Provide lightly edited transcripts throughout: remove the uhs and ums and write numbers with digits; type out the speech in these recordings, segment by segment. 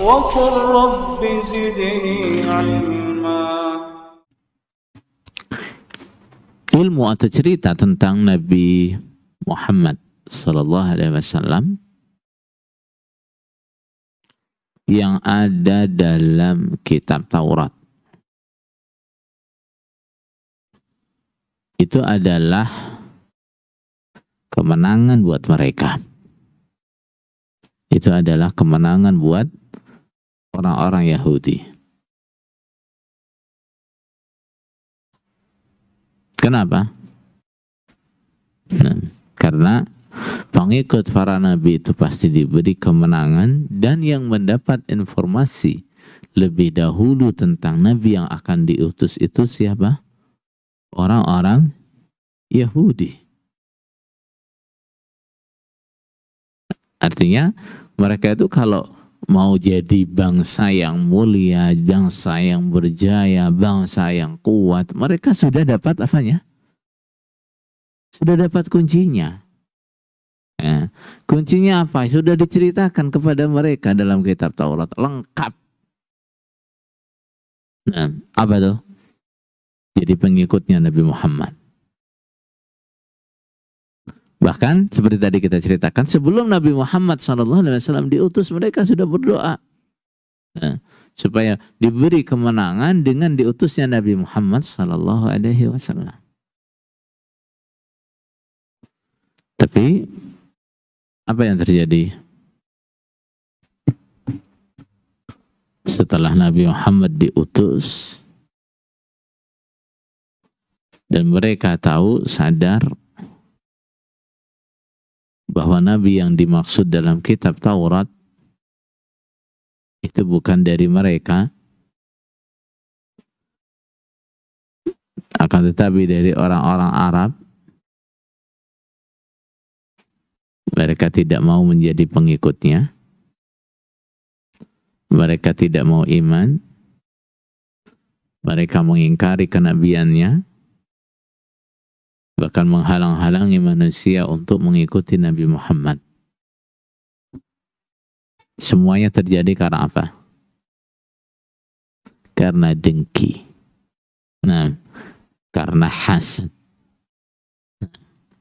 وقل رب زدني علما. Ilmu atau cerita tentang Nabi Muhammad Sallallahu Alaihi Wasallam yang ada dalam kitab Taurat itu adalah kemenangan buat mereka. Itu adalah kemenangan buat orang-orang Yahudi. Kenapa? Karena pengikut para nabi itu pasti diberi kemenangan, dan yang mendapat informasi lebih dahulu tentang nabi yang akan diutus itu siapa? Orang-orang Yahudi. Artinya mereka itu kalau mau jadi bangsa yang mulia, bangsa yang berjaya, bangsa yang kuat, mereka sudah dapat apanya? Sudah dapat kuncinya. Ya. Kuncinya apa? Sudah diceritakan kepada mereka dalam kitab Taurat, lengkap. Nah, apa tuh? Jadi pengikutnya Nabi Muhammad. Bahkan seperti tadi kita ceritakan, sebelum Nabi Muhammad SAW diutus, mereka sudah berdoa supaya diberi kemenangan dengan diutusnya Nabi Muhammad SAW. Tapi apa yang terjadi? Setelah Nabi Muhammad diutus dan mereka tahu, sadar bahwa Nabi yang dimaksud dalam kitab Taurat itu bukan dari mereka, akan tetapi dari orang-orang Arab. Mereka tidak mau menjadi pengikutnya, mereka tidak mau iman, mereka mengingkari kenabiannya, bahkan menghalang-halangi manusia untuk mengikuti Nabi Muhammad. Semuanya terjadi karena apa? Karena dengki. Nah, karena hasad.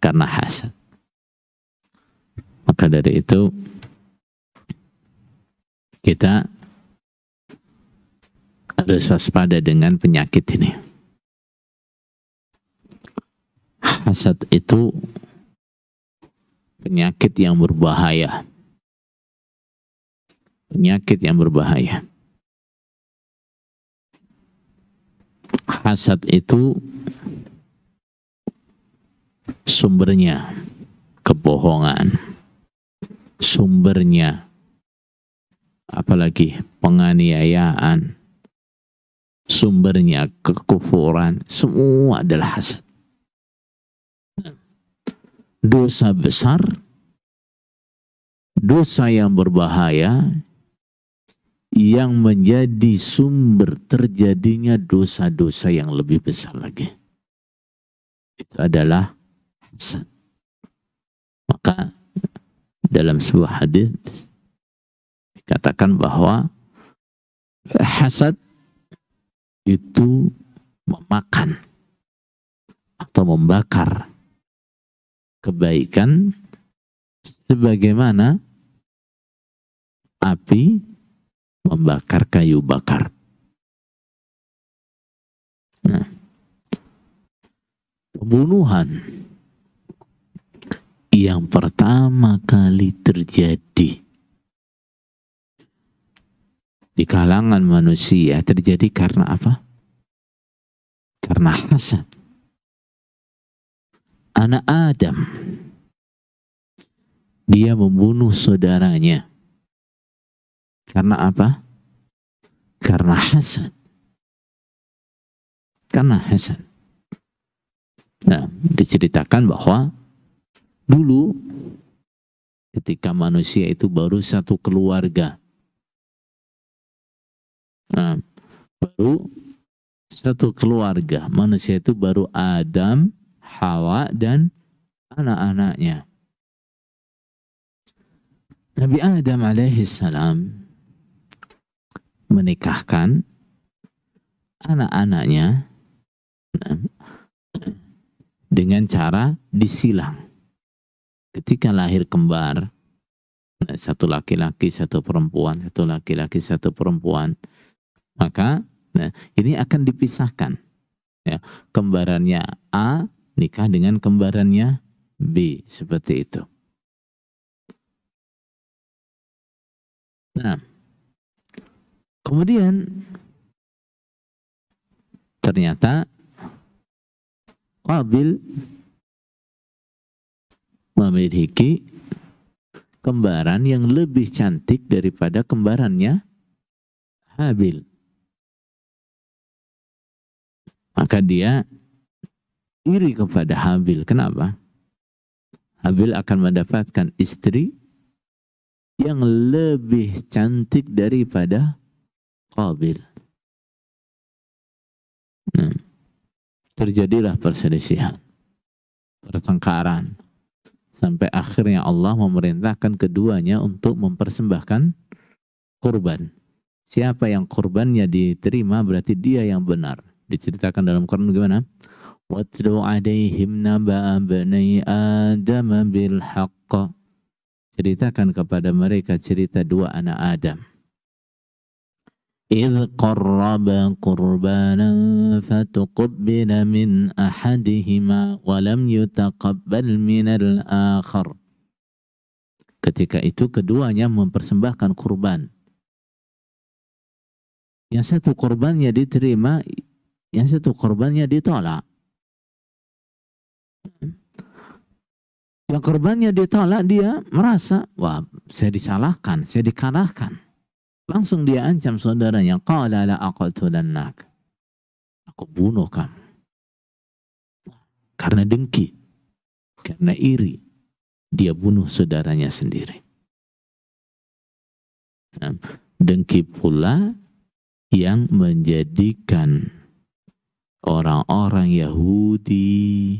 Karena hasad. Maka dari itu kita harus waspada dengan penyakit ini. Hasad itu penyakit yang berbahaya. Penyakit yang berbahaya. Hasad itu sumbernya kebohongan. Sumbernya apalagi penganiayaan. Sumbernya kekufuran. Semua adalah hasad. Dosa besar, dosa yang berbahaya, yang menjadi sumber terjadinya dosa-dosa yang lebih besar lagi. Itu adalah hasad. Maka dalam sebuah hadis dikatakan bahwa hasad itu memakan atau membakar kebaikan sebagaimana api membakar kayu bakar. Nah, pembunuhan yang pertama kali terjadi di kalangan manusia terjadi karena apa? Karena hasad. Anak Adam, dia membunuh saudaranya. Karena apa? Karena hasad. Karena hasad. Nah, diceritakan bahwa dulu ketika manusia itu baru satu keluarga. Nah, baru satu keluarga. Manusia itu baru Adam, Hawa, dan anak-anaknya. Nabi Adam alaihi salam menikahkan anak-anaknya dengan cara disilang. Ketika lahir kembar, satu laki-laki, satu perempuan, satu laki-laki, satu perempuan, maka ini akan dipisahkan. Ya, kembarannya A nikah dengan kembarannya B, seperti itu. Nah, kemudian ternyata Qabil memiliki kembaran yang lebih cantik daripada kembarannya Habil. Maka dia iri kepada Habil. Kenapa? Habil akan mendapatkan istri yang lebih cantik daripada Qabil. Terjadilah perselisihan, pertengkaran, sampai akhirnya Allah memerintahkan keduanya untuk mempersembahkan kurban. Siapa yang kurbannya diterima berarti dia yang benar. Diceritakan dalam Quran bagaimana? Watlu alaihim naba'a bani Adam bil haqq. Ceritakan kepada mereka cerita dua anak Adam. إذ قربا قربانا فتقبل من أحدهما ولم يتقبل من الآخر. Ketika itu keduanya mempersembahkan kurban. Yang satu kurbannya diterima, yang satu kurbannya ditolak. Yang kurbannya ditolak, dia merasa, wah, saya disalahkan, saya dikalahkan. Langsung dia ancam saudaranya, qala la aqtulannak. Aku bunuh kamu. Karena dengki, karena iri, dia bunuh saudaranya sendiri. Nah, dengki pula yang menjadikan orang-orang Yahudi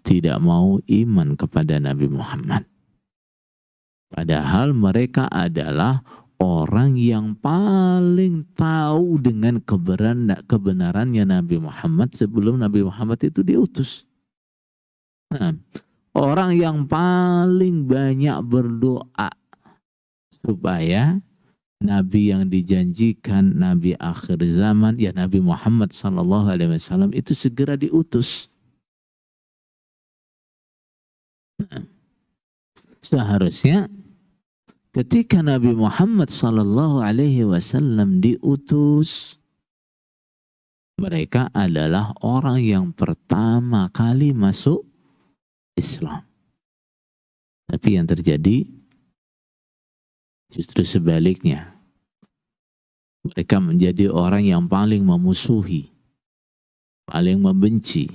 tidak mau iman kepada Nabi Muhammad. Padahal mereka adalah orang yang paling tahu dengan kebenarannya Nabi Muhammad sebelum Nabi Muhammad itu diutus. Nah, orang yang paling banyak berdoa supaya Nabi yang dijanjikan, Nabi akhir zaman, ya Nabi Muhammad SAW itu segera diutus. Nah, seharusnya ketika Nabi Muhammad SAW diutus, mereka adalah orang yang pertama kali masuk Islam. Tapi yang terjadi justru sebaliknya. Mereka menjadi orang yang paling memusuhi, paling membenci,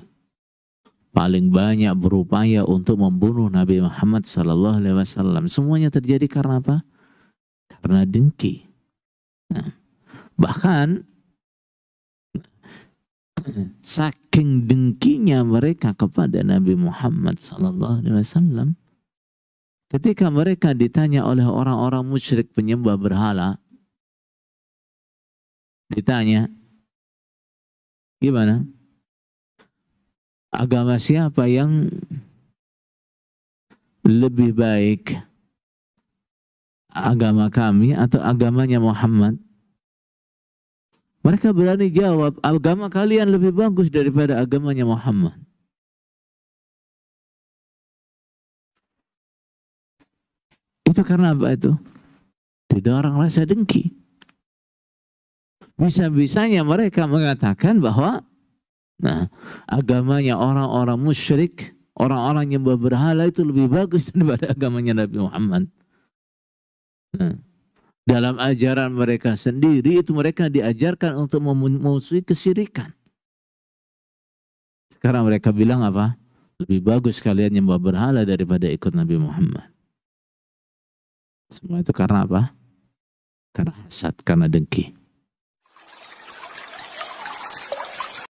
paling banyak berupaya untuk membunuh Nabi Muhammad SAW. Semuanya terjadi karena apa? Karena dengki. Nah, bahkan saking dengkinya mereka kepada Nabi Muhammad SAW, ketika mereka ditanya oleh orang-orang musyrik penyembah berhala, ditanya, gimana? Agama siapa yang lebih baik? Agama kami atau agamanya Muhammad? Mereka berani jawab, agama kalian lebih bagus daripada agamanya Muhammad. Itu karena apa itu? Didorong rasa dengki. Bisa-bisanya mereka mengatakan bahwa agamanya orang-orang musyrik, orang-orang yang berhala itu lebih bagus daripada agamanya Nabi Muhammad. Dalam ajaran mereka sendiri itu mereka diajarkan untuk memusuhi kesyirikan. Sekarang mereka bilang apa? Lebih bagus kalian yang berhala daripada ikut Nabi Muhammad. Semua itu karena apa? Karena hasad, karena dengki.